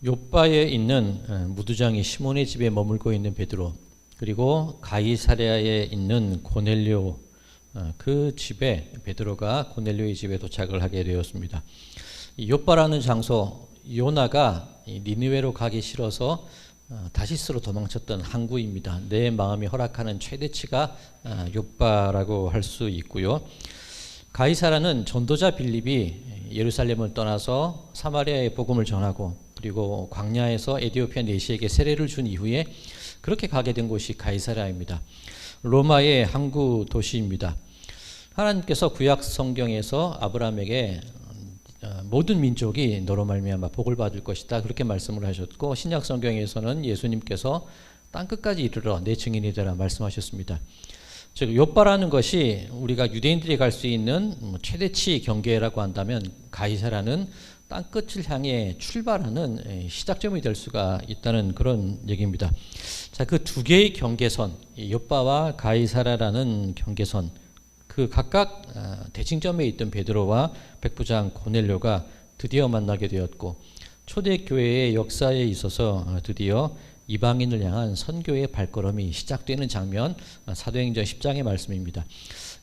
욥바에 있는 무두장이 시몬의 집에 머물고 있는 베드로, 그리고 가이사랴에 있는 고넬료, 그 집에 베드로가 고넬료의 집에 도착을 하게 되었습니다. 이 욥바라는 장소, 요나가 니느웨로 가기 싫어서 다시스로 도망쳤던 항구입니다. 내 마음이 허락하는 최대치가 욥바라고 할 수 있고요. 가이사라는 전도자 빌립이 예루살렘을 떠나서 사마리아의 복음을 전하고, 그리고 광야에서 에디오피아 내시에게 세례를 준 이후에 그렇게 가게 된 곳이 가이사랴입니다. 로마의 항구 도시입니다. 하나님께서 구약 성경에서 아브라함에게 모든 민족이 너로 말미암아 복을 받을 것이다, 그렇게 말씀을 하셨고, 신약 성경에서는 예수님께서 땅끝까지 이르러 내 증인이 되라 말씀하셨습니다. 즉 욥바라는 것이 우리가 유대인들이 갈 수 있는 최대치 경계라고 한다면, 가이사라는 땅끝을 향해 출발하는 시작점이 될 수가 있다는 그런 얘기입니다. 자, 그 두 개의 경계선, 욥바와 가이사라라는 경계선, 그 각각 대칭점에 있던 베드로와 백부장 고넬료가 드디어 만나게 되었고, 초대교회의 역사에 있어서 드디어 이방인을 향한 선교의 발걸음이 시작되는 장면, 사도행전 10장의 말씀입니다.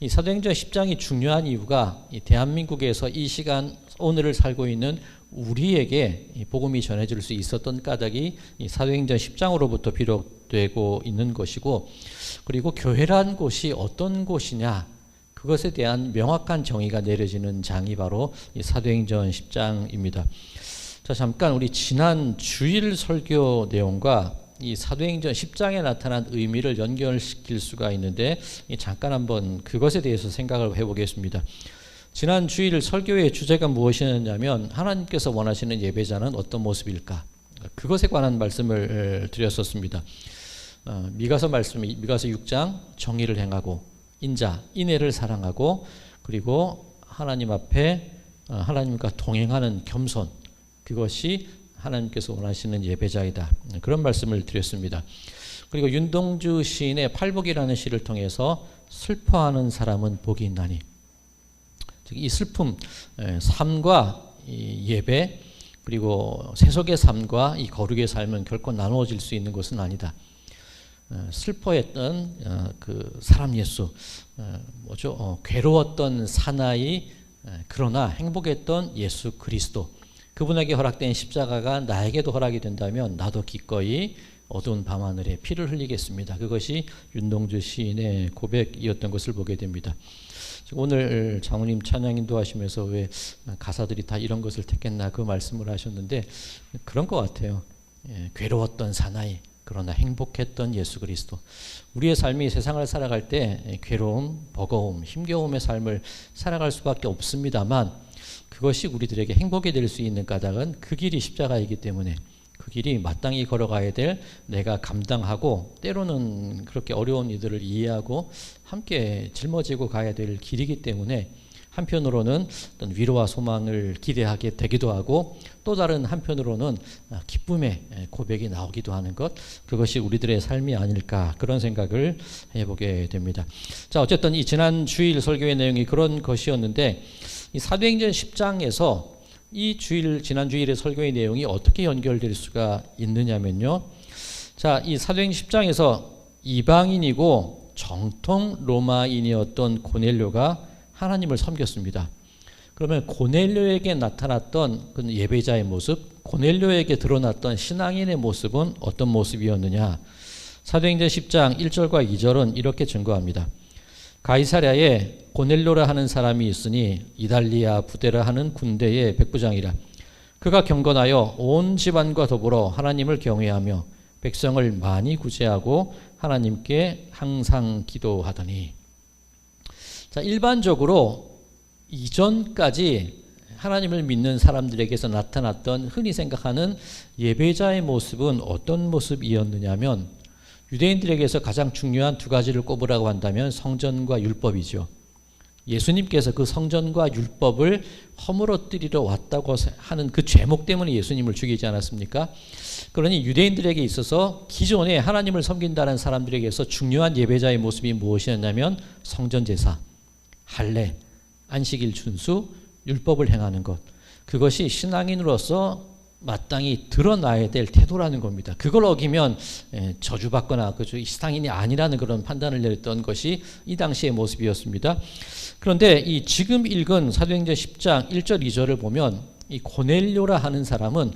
이 사도행전 10장이 중요한 이유가 대한민국에서 이 시간 오늘을 살고 있는 우리에게 복음이 전해질 수 있었던 까닭이 이 사도행전 10장으로부터 비롯되고 있는 것이고, 그리고 교회란 곳이 어떤 곳이냐, 그것에 대한 명확한 정의가 내려지는 장이 바로 이 사도행전 10장입니다. 자, 잠깐 우리 지난 주일 설교 내용과 이 사도행전 10장에 나타난 의미를 연결시킬 수가 있는데, 잠깐 한번 그것에 대해서 생각을 해보겠습니다. 지난 주일 설교의 주제가 무엇이었냐면, 하나님께서 원하시는 예배자는 어떤 모습일까, 그것에 관한 말씀을 드렸었습니다. 미가서 6장 정의를 행하고 인애를 사랑하고, 그리고 하나님 앞에 하나님과 동행하는 겸손, 그것이 하나님께서 원하시는 예배자이다, 그런 말씀을 드렸습니다. 그리고 윤동주 시인의 팔복이라는 시를 통해서 슬퍼하는 사람은 복이 있나니, 즉 이 슬픔, 삶과 이 예배, 그리고 세속의 삶과 이 거룩의 삶은 결코 나누어질 수 있는 것은 아니다. 슬퍼했던 그 사람 예수, 괴로웠던 사나이, 그러나 행복했던 예수 그리스도, 그분에게 허락된 십자가가 나에게도 허락이 된다면 나도 기꺼이 어두운 밤하늘에 피를 흘리겠습니다. 그것이 윤동주 시인의 고백이었던 것을 보게 됩니다. 오늘 장로님 찬양 인도하시면서 왜 가사들이 다 이런 것을 택했나, 그 말씀을 하셨는데 그런 것 같아요. 괴로웠던 사나이, 그러나 행복했던 예수 그리스도. 우리의 삶이 세상을 살아갈 때 괴로움, 버거움, 힘겨움의 삶을 살아갈 수밖에 없습니다만, 그것이 우리들에게 행복이 될 수 있는 까닭은 그 길이 십자가이기 때문에, 그 길이 마땅히 걸어가야 될, 내가 감당하고 때로는 그렇게 어려운 이들을 이해하고 함께 짊어지고 가야 될 길이기 때문에, 한편으로는 어떤 위로와 소망을 기대하게 되기도 하고, 또 다른 한편으로는 기쁨의 고백이 나오기도 하는 것, 그것이 우리들의 삶이 아닐까, 그런 생각을 해보게 됩니다. 자, 어쨌든 이 지난 주일 설교의 내용이 그런 것이었는데, 이 사도행전 10장에서 이 지난 주일의 설교의 내용이 어떻게 연결될 수가 있느냐면요. 자, 이 사도행전 10장에서 이방인이고 정통 로마인이었던 고넬료가 하나님을 섬겼습니다. 그러면 고넬료에게 나타났던 그 예배자의 모습, 고넬료에게 드러났던 신앙인의 모습은 어떤 모습이었느냐? 사도행전 10장 1절과 2절은 이렇게 증거합니다. 가이사랴에 고넬료라 하는 사람이 있으니 이달리아 부데라 하는 군대의 백부장이라. 그가 경건하여 온 집안과 더불어 하나님을 경외하며 백성을 많이 구제하고 하나님께 항상 기도하더니. 자, 일반적으로 이전까지 하나님을 믿는 사람들에게서 나타났던 흔히 생각하는 예배자의 모습은 어떤 모습이었느냐면, 유대인들에게서 가장 중요한 두 가지를 꼽으라고 한다면 성전과 율법이죠. 예수님께서 그 성전과 율법을 허물어뜨리러 왔다고 하는 그 죄목 때문에 예수님을 죽이지 않았습니까? 그러니 유대인들에게 있어서 기존에 하나님을 섬긴다는 사람들에게서 중요한 예배자의 모습이 무엇이었냐면 성전제사, 할례, 안식일 준수, 율법을 행하는 것, 그것이 신앙인으로서 마땅히 드러나야 될 태도라는 겁니다. 그걸 어기면 저주받거나 신앙인이 아니라는 그런 판단을 내렸던 것이 이 당시의 모습이었습니다. 그런데 이 지금 읽은 사도행전 10장 1절 2절을 보면 이 고넬료라 하는 사람은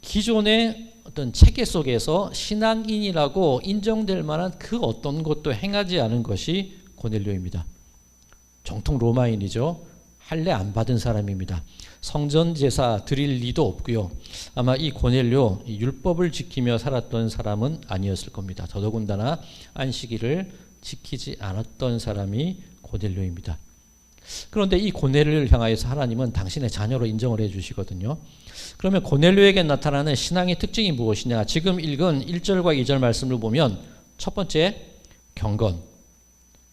기존의 어떤 체계 속에서 신앙인이라고 인정될 만한 그 어떤 것도 행하지 않은 것이 고넬료입니다. 정통 로마인이죠. 할례 안 받은 사람입니다. 성전 제사 드릴 리도 없고요. 아마 이 고넬료 율법을 지키며 살았던 사람은 아니었을 겁니다. 더더군다나 안식일을 지키지 않았던 사람이 고넬료입니다. 그런데 이 고넬료를 향하여서 하나님은 당신의 자녀로 인정을 해주시거든요. 그러면 고넬료에게 나타나는 신앙의 특징이 무엇이냐? 지금 읽은 1절과 2절 말씀을 보면 첫 번째, 경건.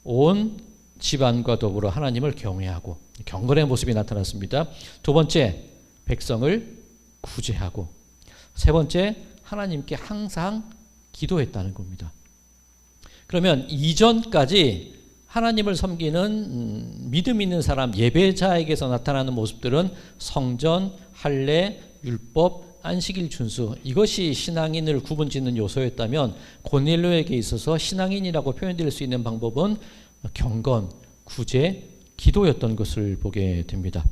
온 집안과 더불어 하나님을 경외하고 경건의 모습이 나타났습니다. 두 번째, 백성을 구제하고, 세 번째, 하나님께 항상 기도했다는 겁니다. 그러면 이전까지 하나님을 섬기는 믿음 있는 사람, 예배자에게서 나타나는 모습들은 성전, 할례, 율법, 안식일 준수, 이것이 신앙인을 구분짓는 요소였다면 고넬료에게 있어서 신앙인이라고 표현될 수 있는 방법은 경건, 구제, 기도였던 것을 보게 됩니다.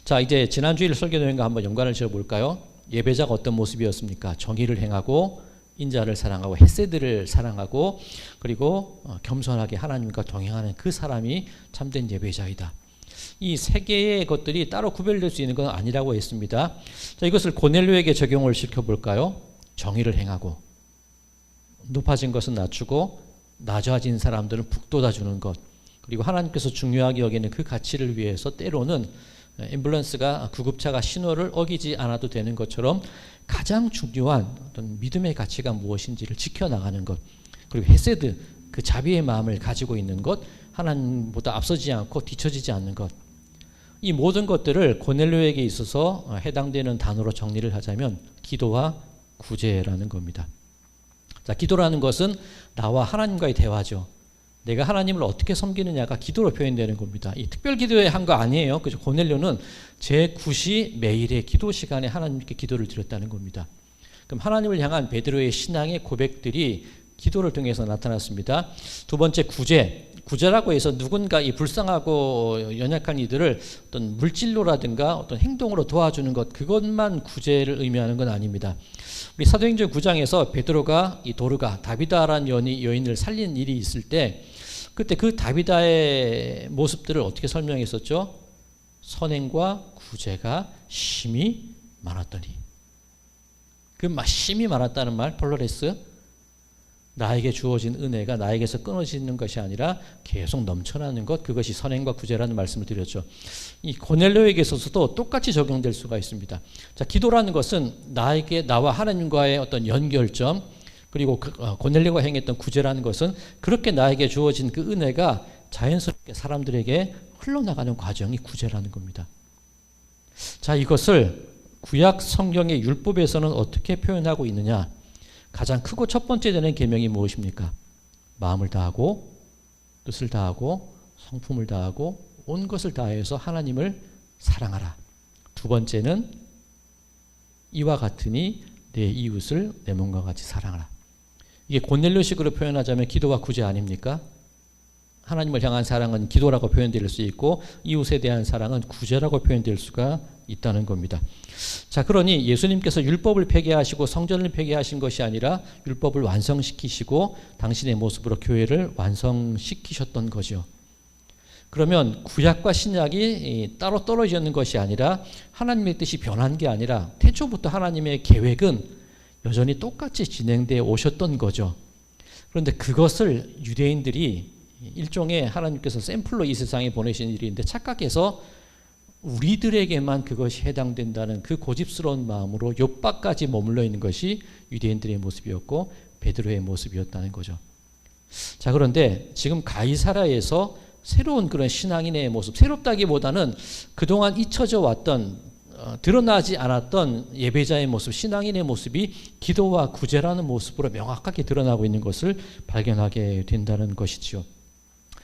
자, 이제 지난주일 설교 내용과 한번 연관을 지어볼까요? 예배자가 어떤 모습이었습니까? 정의를 행하고 인자를 사랑하고 헤세드를 사랑하고 그리고 겸손하게 하나님과 동행하는 그 사람이 참된 예배자이다. 이 세 개의 것들이 따로 구별될 수 있는 건 아니라고 했습니다. 자, 이것을 고넬료에게 적용을 시켜볼까요? 정의를 행하고 높아진 것은 낮추고 낮아진 사람들은 북돋아주는 것, 그리고 하나님께서 중요하게 여기는 그 가치를 위해서 때로는 앰뷸런스가 구급차가 신호를 어기지 않아도 되는 것처럼 가장 중요한 어떤 믿음의 가치가 무엇인지를 지켜나가는 것, 그리고 헤세드, 그 자비의 마음을 가지고 있는 것, 하나님보다 앞서지 않고 뒤처지지 않는 것, 이 모든 것들을 고넬료에게 있어서 해당되는 단어로 정리를 하자면 기도와 구제라는 겁니다. 자, 기도라는 것은 나와 하나님과의 대화죠. 내가 하나님을 어떻게 섬기느냐가 기도로 표현되는 겁니다. 이 특별 기도에 한 거 아니에요. 그죠? 고넬료는 제9시 매일의 기도 시간에 하나님께 기도를 드렸다는 겁니다. 그럼 하나님을 향한 베드로의 신앙의 고백들이 기도를 통해서 나타났습니다. 두 번째, 구제. 구제라고 해서 누군가 이 불쌍하고 연약한 이들을 어떤 물질로라든가 어떤 행동으로 도와주는 것, 그것만 구제를 의미하는 건 아닙니다. 우리 사도행전 9장에서 베드로가 이 도르가 다비다라는 여인을 살린 일이 있을 때 그때 그 다비다의 모습들을 어떻게 설명했었죠? 선행과 구제가 심히 많았더니. 그 심히 많았다는 말, 폴로레스, 나에게 주어진 은혜가 나에게서 끊어지는 것이 아니라 계속 넘쳐나는 것, 그것이 선행과 구제라는 말씀을 드렸죠. 이 고넬료에게 있어서도 똑같이 적용될 수가 있습니다. 자, 기도라는 것은 나와 하나님과의 어떤 연결점, 그리고 고넬료가 행했던 구제라는 것은 그렇게 나에게 주어진 그 은혜가 자연스럽게 사람들에게 흘러나가는 과정이 구제라는 겁니다. 자, 이것을 구약 성경의 율법에서는 어떻게 표현하고 있느냐? 가장 크고 첫 번째 되는 계명이 무엇입니까? 마음을 다하고 뜻을 다하고 성품을 다하고 온 것을 다해서 하나님을 사랑하라. 두 번째는 이와 같으니 내 이웃을 내 몸과 같이 사랑하라. 이게 고넬료식으로 표현하자면 기도와 구제 아닙니까? 하나님을 향한 사랑은 기도라고 표현될 수 있고 이웃에 대한 사랑은 구제라고 표현될 수가 있다는 겁니다. 자, 그러니 예수님께서 율법을 폐기하시고 성전을 폐기하신 것이 아니라 율법을 완성시키시고 당신의 모습으로 교회를 완성시키셨던 거죠. 그러면 구약과 신약이 따로 떨어져 있는 것이 아니라 하나님의 뜻이 변한 게 아니라 태초부터 하나님의 계획은 여전히 똑같이 진행되어 오셨던 거죠. 그런데 그것을 유대인들이 일종의 하나님께서 샘플로 이 세상에 보내신 일인데 착각해서 우리들에게만 그것이 해당된다는 그 고집스러운 마음으로 욥바까지 머물러 있는 것이 유대인들의 모습이었고 베드로의 모습이었다는 거죠. 자, 그런데 지금 가이사랴에서 새로운 그런 신앙인의 모습, 새롭다기보다는 그동안 잊혀져 왔던 드러나지 않았던 예배자의 모습, 신앙인의 모습이 기도와 구제라는 모습으로 명확하게 드러나고 있는 것을 발견하게 된다는 것이지요.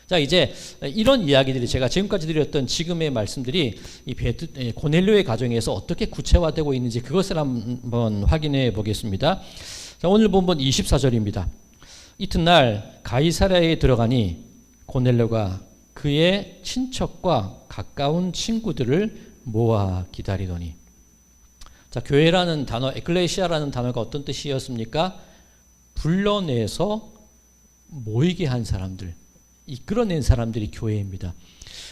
자, 이제 이런 이야기들이 제가 지금까지 드렸던 지금의 말씀들이 이 고넬료의 가정에서 어떻게 구체화되고 있는지 그것을 한번 확인해 보겠습니다. 자, 오늘 본문 24절입니다. 이튿날 가이사랴에 들어가니 고넬료가 그의 친척과 가까운 친구들을 모아 기다리더니. 자, 교회라는 단어, 에클레시아라는 단어가 어떤 뜻이었습니까? 불러내서 모이게 한 사람들, 이끌어낸 사람들이 교회입니다.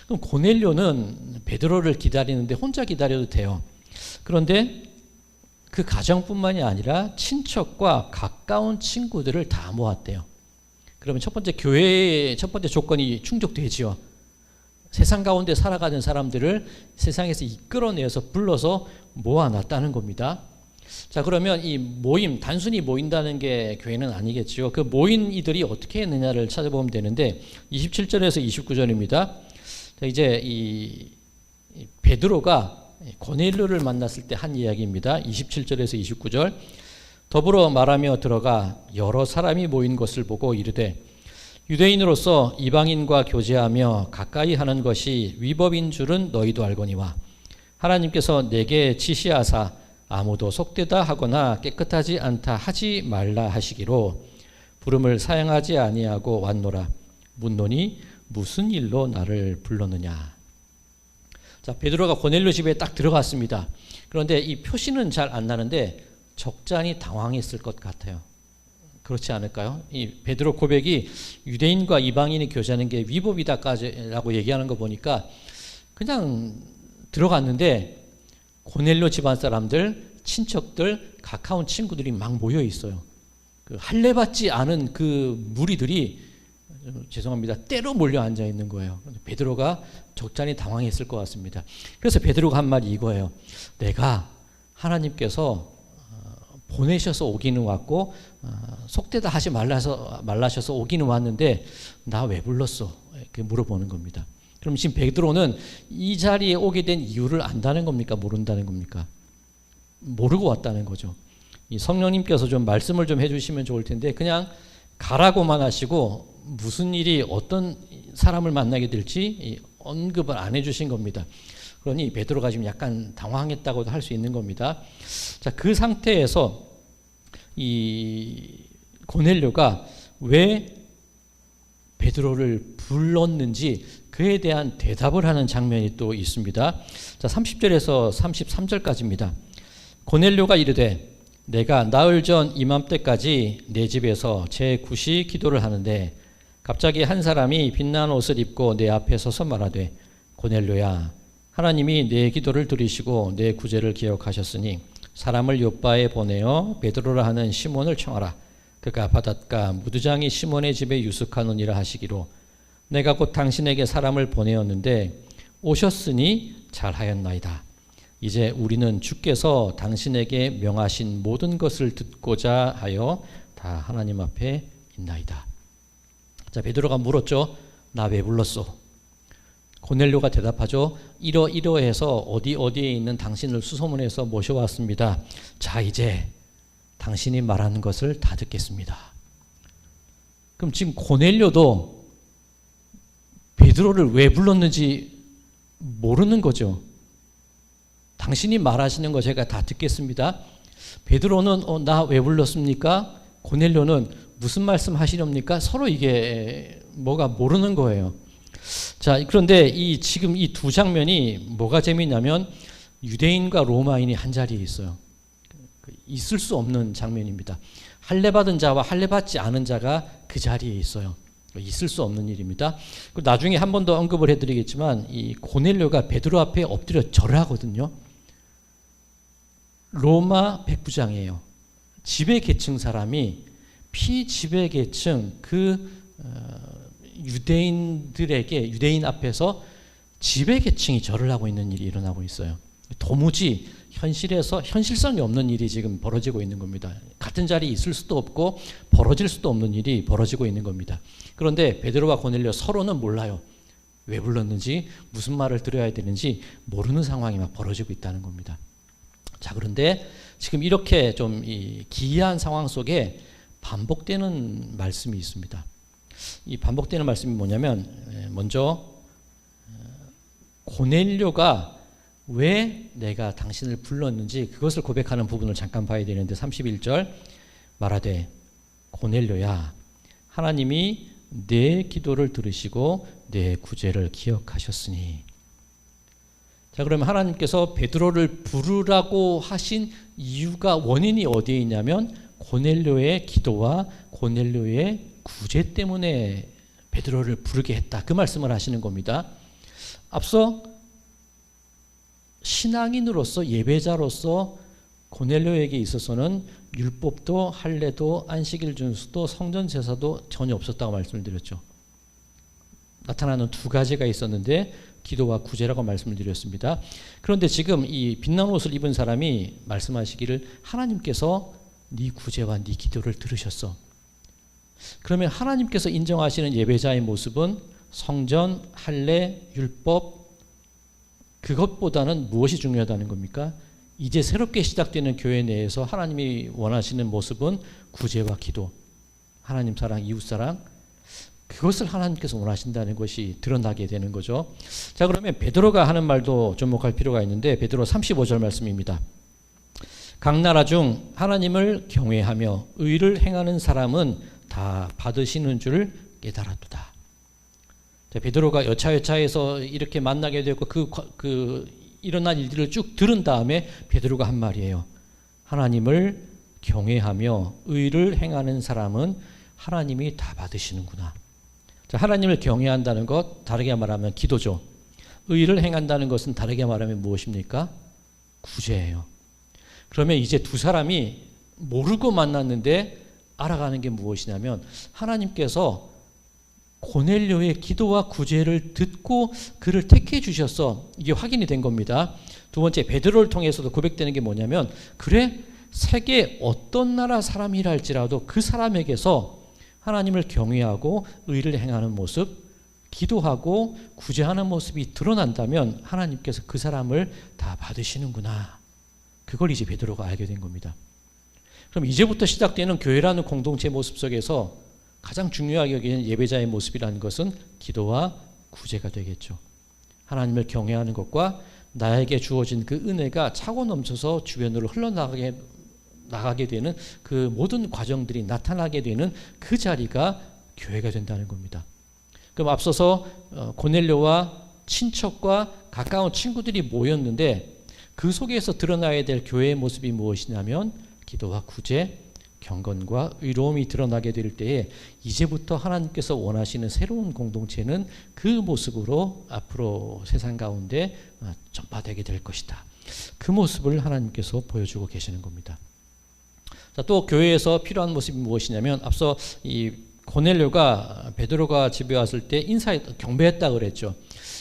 그럼 고넬료는 베드로를 기다리는데 혼자 기다려도 돼요. 그런데 그 가정뿐만이 아니라 친척과 가까운 친구들을 다 모았대요. 그러면 첫 번째 교회의 첫 번째 조건이 충족되지요. 세상 가운데 살아가는 사람들을 세상에서 이끌어내서 불러서 모아놨다는 겁니다. 자, 그러면 이 모임, 단순히 모인다는 게 교회는 아니겠죠. 그 모인 이들이 어떻게 했느냐를 찾아보면 되는데 27절에서 29절입니다. 자, 이제 이 베드로가 고넬료를 만났을 때 한 이야기입니다. 27절에서 29절. 더불어 말하며 들어가 여러 사람이 모인 것을 보고 이르되 유대인으로서 이방인과 교제하며 가까이 하는 것이 위법인 줄은 너희도 알거니와 하나님께서 내게 지시하사 아무도 속되다 하거나 깨끗하지 않다 하지 말라 하시기로 부름을 사양하지 아니하고 왔노라. 묻노니 무슨 일로 나를 불렀느냐. 자, 베드로가 고넬료 집에 딱 들어갔습니다. 그런데 이 표시는 잘 안 나는데 적잖이 당황했을 것 같아요. 그렇지 않을까요? 이 베드로 고백이 유대인과 이방인이 교제하는 게 위법이다까지라고 얘기하는 거 보니까 그냥 들어갔는데 고넬료 집안 사람들, 친척들, 가까운 친구들이 막 모여 있어요. 그 할례 받지 않은 그 무리들이 죄송합니다. 때로 몰려 앉아 있는 거예요. 베드로가 적잖이 당황했을 것 같습니다. 그래서 베드로가 한 말이 이거예요. 내가 하나님께서 보내셔서 오기는 왔고 속되다 하지 말라셔서 오기는 왔는데 나 왜 불렀어? 이렇게 물어보는 겁니다. 그럼 지금 베드로는 이 자리에 오게 된 이유를 안다는 겁니까? 모른다는 겁니까? 모르고 왔다는 거죠. 이 성령님께서 좀 말씀을 좀 해주시면 좋을 텐데 그냥 가라고만 하시고 무슨 일이 어떤 사람을 만나게 될지 언급을 안 해주신 겁니다. 그러니 베드로가 지금 약간 당황했다고도 할 수 있는 겁니다. 자, 그 상태에서 이 고넬료가 왜 베드로를 불렀는지 그에 대한 대답을 하는 장면이 또 있습니다. 자, 30절에서 33절까지입니다. 고넬료가 이르되 내가 나흘 전 이맘때까지 내 집에서 제9시 기도를 하는데 갑자기 한 사람이 빛난 옷을 입고 내 앞에 서서 말하되 고넬료야 하나님이 내 기도를 들으시고 내 구제를 기억하셨으니 사람을 요바에 보내어 베드로라 하는 시몬을 청하라. 그가 바닷가 무두장이 시몬의 집에 유숙하느니라 하시기로 내가 곧 당신에게 사람을 보내었는데 오셨으니 잘하였나이다. 이제 우리는 주께서 당신에게 명하신 모든 것을 듣고자 하여 다 하나님 앞에 있나이다. 자, 베드로가 물었죠. 나 왜 불렀소? 고넬료가 대답하죠. 이러이러해서 어디에 있는 당신을 수소문해서 모셔왔습니다. 자, 이제 당신이 말하는 것을 다 듣겠습니다. 그럼 지금 고넬료도 베드로를 왜 불렀는지 모르는 거죠. 당신이 말하시는 거 제가 다 듣겠습니다. 베드로는 나 왜 불렀습니까? 고넬료는 무슨 말씀 하시렵니까? 서로 이게 뭐가 모르는 거예요. 자, 그런데 지금 이 두 장면이 뭐가 재미있냐면 유대인과 로마인이 한 자리에 있어요. 있을 수 없는 장면입니다. 할례 받은 자와 할례 받지 않은 자가 그 자리에 있어요. 있을 수 없는 일입니다. 나중에 한 번 더 언급을 해드리겠지만 이 고넬료가 베드로 앞에 엎드려 절을 하거든요. 로마 백부장이에요. 지배 계층 사람이 피지배 계층 유대인들에게 유대인 앞에서 지배 계층이 절을 하고 있는 일이 일어나고 있어요. 도무지 현실성이 없는 일이 지금 벌어지고 있는 겁니다. 같은 자리에 있을 수도 없고 벌어질 수도 없는 일이 벌어지고 있는 겁니다. 그런데 베드로와 고넬료 서로는 몰라요. 왜 불렀는지 무슨 말을 들어야 되는지 모르는 상황이 막 벌어지고 있다는 겁니다. 자, 그런데 지금 이렇게 좀 이 기이한 상황 속에 반복되는 말씀이 있습니다. 이 반복되는 말씀이 뭐냐면 먼저 고넬료가 왜 내가 당신을 불렀는지 그것을 고백하는 부분을 잠깐 봐야 되는데 31절 말하되 고넬료야 하나님이 내 기도를 들으시고 내 구제를 기억하셨으니. 자, 그러면 하나님께서 베드로를 부르라고 하신 이유가 원인이 어디에 있냐면 고넬료의 기도와 고넬료의 구제 때문에 베드로를 부르게 했다. 그 말씀을 하시는 겁니다. 앞서 신앙인으로서 예배자로서 고넬료에게 있어서는 율법도 할례도 안식일 준수도 성전 제사도 전혀 없었다고 말씀을 드렸죠. 나타나는 두 가지가 있었는데 기도와 구제라고 말씀을 드렸습니다. 그런데 지금 이 빛난 옷을 입은 사람이 말씀하시기를 하나님께서 네 구제와 네 기도를 들으셨어. 그러면 하나님께서 인정하시는 예배자의 모습은 성전, 할례, 율법 그것보다는 무엇이 중요하다는 겁니까? 이제 새롭게 시작되는 교회 내에서 하나님이 원하시는 모습은 구제와 기도, 하나님 사랑, 이웃 사랑 그것을 하나님께서 원하신다는 것이 드러나게 되는 거죠. 자, 그러면 베드로가 하는 말도 접목할 필요가 있는데 베드로 35절 말씀입니다. 각 나라 중 하나님을 경외하며 의를 행하는 사람은 다 받으시는 줄 깨달았도다. 자, 베드로가 여차여차해서 이렇게 만나게 되고 일어난 일들을 쭉 들은 다음에 베드로가 한 말이에요. 하나님을 경외하며 의를 행하는 사람은 하나님이 다 받으시는구나. 자, 하나님을 경외한다는 것 다르게 말하면 기도죠. 의를 행한다는 것은 다르게 말하면 무엇입니까? 구제예요. 그러면 이제 두 사람이 모르고 만났는데 알아가는 게 무엇이냐면 하나님께서 고넬료의 기도와 구제를 듣고 그를 택해 주셔서 이게 확인이 된 겁니다. 두 번째 베드로를 통해서도 고백되는 게 뭐냐면 그래 세계 어떤 나라 사람이라 할지라도 그 사람에게서 하나님을 경외하고 의를 행하는 모습 기도하고 구제하는 모습이 드러난다면 하나님께서 그 사람을 다 받으시는구나. 그걸 이제 베드로가 알게 된 겁니다. 그럼 이제부터 시작되는 교회라는 공동체 모습 속에서 가장 중요하게 여기는 예배자의 모습이라는 것은 기도와 구제가 되겠죠. 하나님을 경외하는 것과 나에게 주어진 그 은혜가 차고 넘쳐서 주변으로 흘러나가게 되는 그 모든 과정들이 나타나게 되는 그 자리가 교회가 된다는 겁니다. 그럼 앞서서 고넬료와 친척과 가까운 친구들이 모였는데 그 속에서 드러나야 될 교회의 모습이 무엇이냐면 기도와 구제, 경건과 의로움이 드러나게 될 때에 이제부터 하나님께서 원하시는 새로운 공동체는 그 모습으로 앞으로 세상 가운데 전파되게 될 것이다. 그 모습을 하나님께서 보여주고 계시는 겁니다. 자, 또 교회에서 필요한 모습이 무엇이냐면 앞서 이 고넬료가 베드로가 집에 왔을 때 경배했다 그랬죠.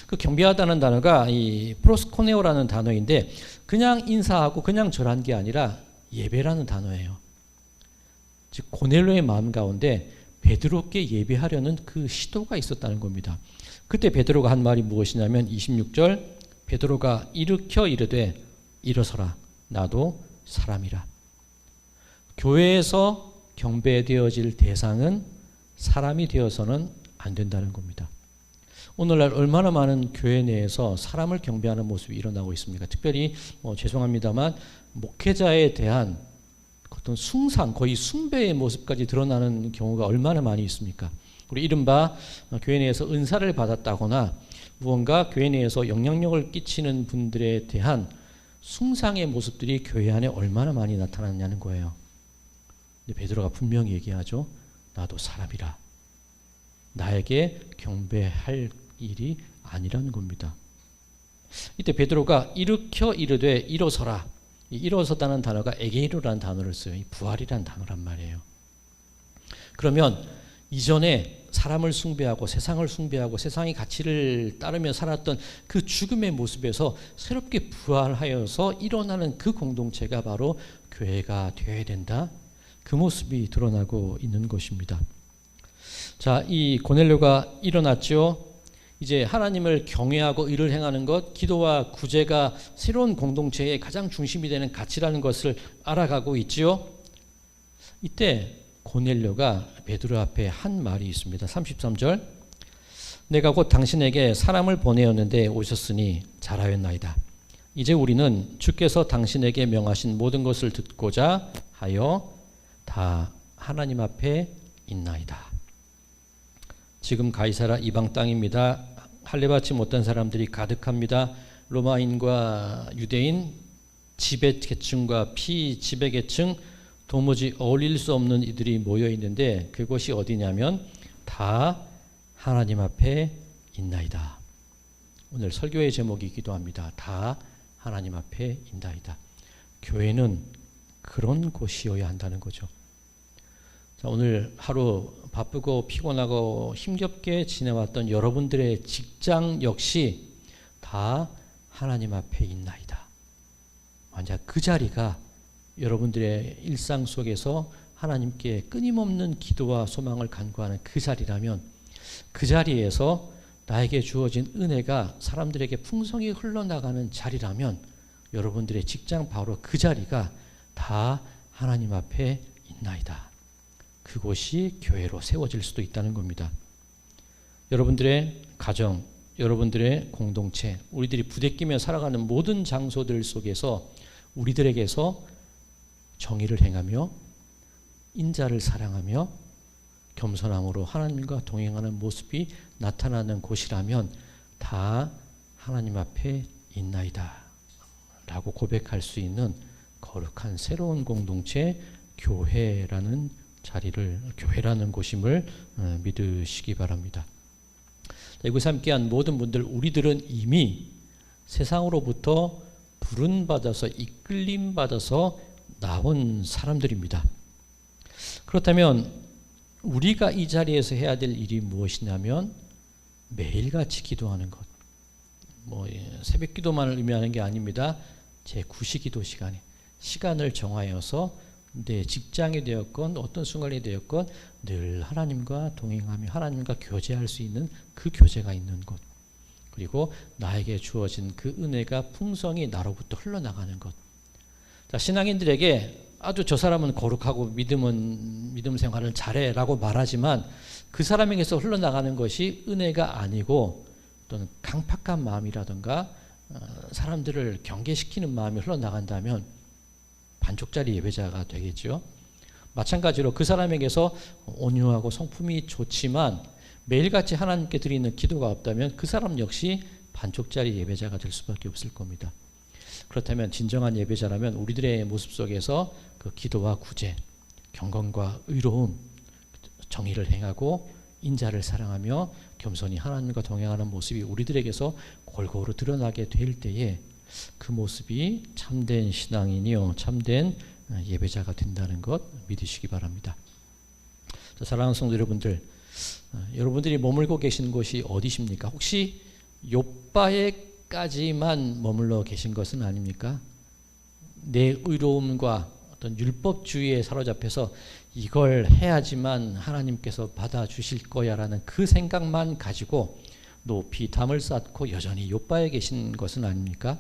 그 경배하다는 단어가 이 프로스코네오라는 단어인데 그냥 인사하고 그냥 절한 게 아니라 예배라는 단어예요. 즉 고넬료의 마음 가운데 베드로께 예배하려는 그 시도가 있었다는 겁니다. 그때 베드로가 한 말이 무엇이냐면 26절 베드로가 일으켜 이르되 일어서라 나도 사람이라. 교회에서 경배되어질 대상은 사람이 되어서는 안 된다는 겁니다. 오늘날 얼마나 많은 교회 내에서 사람을 경배하는 모습이 일어나고 있습니까? 특별히 죄송합니다만 목회자에 대한 어떤 숭상, 거의 숭배의 모습까지 드러나는 경우가 얼마나 많이 있습니까? 우리 이른바 교회 내에서 은사를 받았다거나 무언가 교회 내에서 영향력을 끼치는 분들에 대한 숭상의 모습들이 교회 안에 얼마나 많이 나타났냐는 거예요. 근데 베드로가 분명히 얘기하죠. 나도 사람이라. 나에게 경배할 일이 아니라는 겁니다. 이때 베드로가 일으켜 이르되 일어서라. 이 일어서다는 단어가 에게이로라는 단어를 써요. 이 부활이라는 단어란 말이에요. 그러면 이전에 사람을 숭배하고 세상을 숭배하고 세상의 가치를 따르며 살았던 그 죽음의 모습에서 새롭게 부활하여서 일어나는 그 공동체가 바로 교회가 되어야 된다. 그 모습이 드러나고 있는 것입니다. 자, 이 고넬료가 일어났죠. 이제 하나님을 경외하고 의를 행하는 것, 기도와 구제가 새로운 공동체의 가장 중심이 되는 가치라는 것을 알아가고 있지요. 이때 고넬료가 베드로 앞에 한 말이 있습니다. 33절, 내가 곧 당신에게 사람을 보내었는데 오셨으니 잘하였나이다. 이제 우리는 주께서 당신에게 명하신 모든 것을 듣고자 하여 다 하나님 앞에 있나이다. 지금 가이사라 이방 땅입니다. 할례받지 못한 사람들이 가득합니다. 로마인과 유대인, 지배계층과 피지배계층, 도무지 어울릴 수 없는 이들이 모여 있는데 그곳이 어디냐면 다 하나님 앞에 있나이다. 오늘 설교의 제목이기도 합니다. 다 하나님 앞에 있나이다. 교회는 그런 곳이어야 한다는 거죠. 자, 오늘 하루 바쁘고 피곤하고 힘겹게 지내왔던 여러분들의 직장 역시 다 하나님 앞에 있나이다. 만약 그 자리가 여러분들의 일상 속에서 하나님께 끊임없는 기도와 소망을 간구하는 그 자리라면 그 자리에서 나에게 주어진 은혜가 사람들에게 풍성히 흘러나가는 자리라면 여러분들의 직장 바로 그 자리가 다 하나님 앞에 있나이다. 그곳이 교회로 세워질 수도 있다는 겁니다. 여러분들의 가정, 여러분들의 공동체, 우리들이 부대끼며 살아가는 모든 장소들 속에서 우리들에게서 정의를 행하며 인자를 사랑하며 겸손함으로 하나님과 동행하는 모습이 나타나는 곳이라면 다 하나님 앞에 있나이다 라고 고백할 수 있는 거룩한 새로운 공동체, 교회라는 자리를, 교회라는 곳임을 믿으시기 바랍니다. 여기서 함께한 모든 분들, 우리들은 이미 세상으로부터 부름받아서 이끌림받아서 나온 사람들입니다. 그렇다면 우리가 이 자리에서 해야 될 일이 무엇이냐면 매일같이 기도하는 것. 새벽 기도만을 의미하는 게 아닙니다. 제 9시기도 시간에 시간을 정하여서 내 직장이 되었건 어떤 순간이 되었건 늘 하나님과 동행하며 하나님과 교제할 수 있는 그 교제가 있는 곳, 그리고 나에게 주어진 그 은혜가 풍성히 나로부터 흘러나가는 것. 자, 신앙인들에게 아주 저 사람은 거룩하고 믿음 생활을 잘해 라고 말하지만 그 사람에게서 흘러나가는 것이 은혜가 아니고 또는 강팍한 마음이라든가 사람들을 경계시키는 마음이 흘러나간다면 반쪽짜리 예배자가 되겠죠. 마찬가지로 그 사람에게서 온유하고 성품이 좋지만 매일같이 하나님께 드리는 기도가 없다면 그 사람 역시 반쪽짜리 예배자가 될 수밖에 없을 겁니다. 그렇다면 진정한 예배자라면 우리들의 모습 속에서 그 기도와 구제, 경건과 의로움, 정의를 행하고 인자를 사랑하며 겸손히 하나님과 동행하는 모습이 우리들에게서 골고루 드러나게 될 때에 그 모습이 참된 신앙인이요 참된 예배자가 된다는 것 믿으시기 바랍니다. 자, 사랑하는 성도 여러분들, 여러분들이 머물고 계신 곳이 어디십니까? 혹시 욥바에까지만 머물러 계신 것은 아닙니까? 내 의로움과 어떤 율법주의에 사로잡혀서 이걸 해야지만 하나님께서 받아주실 거야라는 그 생각만 가지고 높이 담을 쌓고 여전히 욥바에 계신 것은 아닙니까?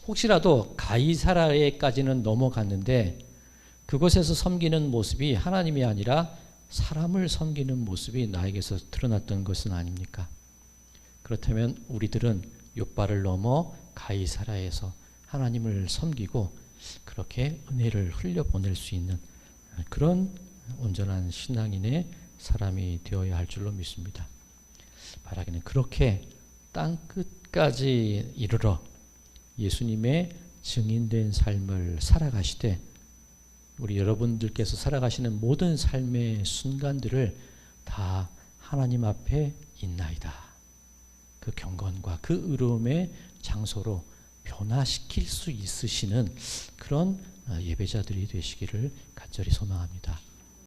혹시라도 가이사라에까지는 넘어갔는데 그곳에서 섬기는 모습이 하나님이 아니라 사람을 섬기는 모습이 나에게서 드러났던 것은 아닙니까? 그렇다면 우리들은 욥바를 넘어 가이사라에서 하나님을 섬기고 그렇게 은혜를 흘려보낼 수 있는 그런 온전한 신앙인의 사람이 되어야 할 줄로 믿습니다. 바라기는 그렇게 땅 끝까지 이르러 예수님의 증인된 삶을 살아가시되 우리 여러분들께서 살아가시는 모든 삶의 순간들을 다 하나님 앞에 있나이다. 그 경건과 그 의로움의 장소로 변화시킬 수 있으시는 그런 예배자들이 되시기를 간절히 소망합니다.